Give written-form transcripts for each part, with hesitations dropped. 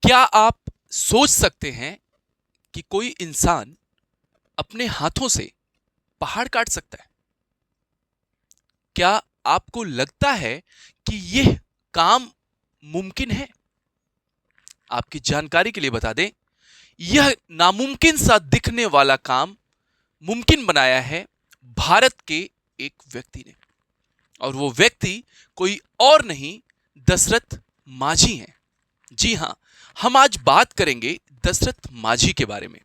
क्या आप सोच सकते हैं कि कोई इंसान अपने हाथों से पहाड़ काट सकता है? क्या आपको लगता है कि यह काम मुमकिन है? आपकी जानकारी के लिए बता दें, यह नामुमकिन सा दिखने वाला काम मुमकिन बनाया है भारत के एक व्यक्ति ने। और वो व्यक्ति कोई और नहीं, दशरथ माझी हैं। जी हां, हम आज बात करेंगे दशरथ माझी के बारे में।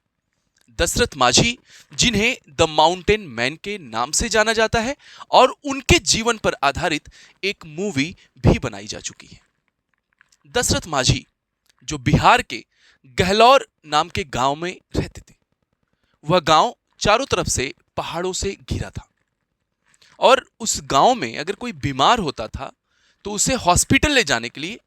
दशरथ माझी, जिन्हें द माउंटेन मैन के नाम से जाना जाता है, और उनके जीवन पर आधारित एक मूवी भी बनाई जा चुकी है। दशरथ माझी, जो बिहार के गहलौर नाम के गांव में रहते थे। वह गांव चारों तरफ से पहाड़ों से घिरा था, और उस गांव में अगर कोई बीमार होता था तो उसे हॉस्पिटल ले जाने के लिए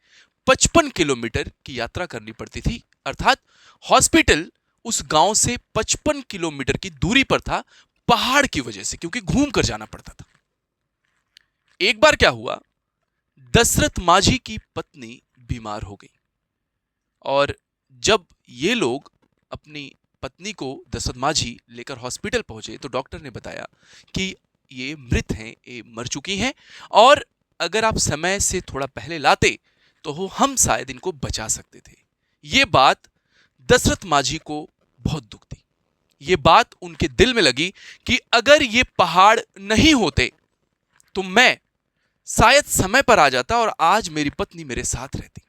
55 किलोमीटर की यात्रा करनी पड़ती थी। अर्थात हॉस्पिटल उस गांव से 55 किलोमीटर की दूरी पर था, पहाड़ की वजह से, क्योंकि घूम कर जाना पड़ता था। एक बार क्या हुआ, दशरथ माझी की पत्नी बीमार हो गई, और जब ये लोग अपनी पत्नी को, दशरथ माझी, लेकर हॉस्पिटल पहुंचे तो डॉक्टर ने बताया कि ये मृत हैं, ये मर चुकी हैं, और अगर आप समय से थोड़ा पहले लाते तो हम शायद इनको बचा सकते थे। ये बात दशरथ माझी को बहुत दुख दी। ये बात उनके दिल में लगी कि अगर ये पहाड़ नहीं होते तो मैं शायद समय पर आ जाता और आज मेरी पत्नी मेरे साथ रहती।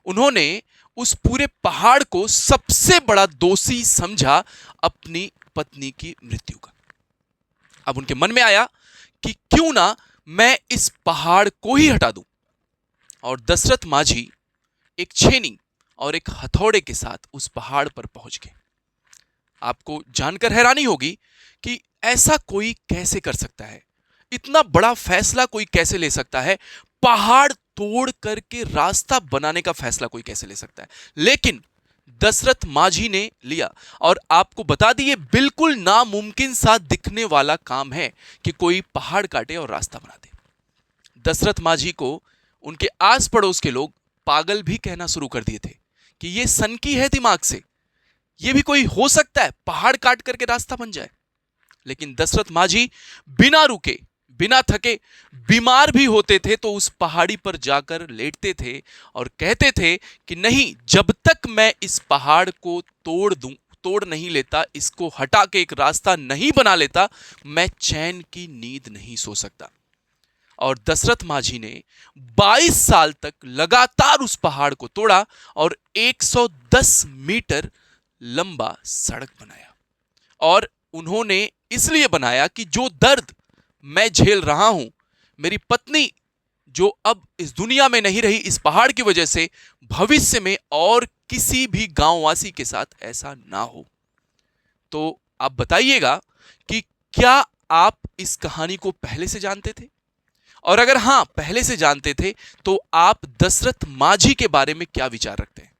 उन्होंने उस पूरे पहाड़ को सबसे बड़ा दोषी समझा अपनी पत्नी की मृत्यु का। अब उनके मन में आया कि क्यों ना मैं इस पहाड़ को ही हटा दूं, और दशरथ माझी एक छेनी और एक हथौड़े के साथ उस पहाड़ पर पहुंच गए। आपको जानकर हैरानी होगी कि ऐसा कोई कैसे कर सकता है, इतना बड़ा फैसला कोई कैसे ले सकता है, पहाड़ तोड़ करके रास्ता बनाने का फैसला कोई कैसे ले सकता है। लेकिन दशरथ माझी ने लिया, और आपको बता दिए, बिल्कुल नामुमकिन सा दिखने वाला काम है कि कोई पहाड़ काटे और रास्ता बना दे। दशरथ माझी को उनके आस पड़ोस के लोग पागल भी कहना शुरू कर दिए थे कि ये सनकी है दिमाग से, ये भी कोई हो सकता है पहाड़ काट करके रास्ता बन जाए। लेकिन दशरथ माझी बिना रुके, बिना थके, बीमार भी होते थे तो उस पहाड़ी पर जाकर लेटते थे और कहते थे कि नहीं, जब तक मैं इस पहाड़ को तोड़ नहीं लेता, इसको हटा के एक रास्ता नहीं बना लेता, मैं चैन की नींद नहीं सो सकता। और दशरथ माझी ने 22 साल तक लगातार उस पहाड़ को तोड़ा और 110 मीटर लंबा सड़क बनाया। और उन्होंने इसलिए बनाया कि जो दर्द मैं झेल रहा हूं, मेरी पत्नी जो अब इस दुनिया में नहीं रही इस पहाड़ की वजह से, भविष्य में और किसी भी गांववासी के साथ ऐसा ना हो। तो आप बताइएगा कि क्या आप इस कहानी को पहले से जानते थे? और अगर हां, पहले से जानते थे, तो आप दशरथ माझी के बारे में क्या विचार रखते हैं?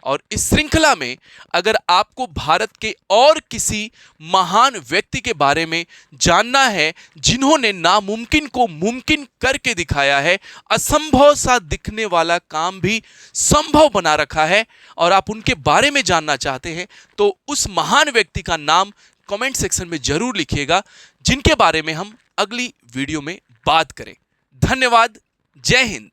और इस श्रृंखला में अगर आपको भारत के और किसी महान व्यक्ति के बारे में जानना है, जिन्होंने नामुमकिन को मुमकिन करके दिखाया है, असंभव सा दिखने वाला काम भी संभव बना रखा है, और आप उनके बारे में जानना चाहते हैं, तो उस महान व्यक्ति का नाम कमेंट सेक्शन में जरूर लिखिएगा, जिनके बारे में हम अगली वीडियो में बात करें। धन्यवाद। जय हिंद।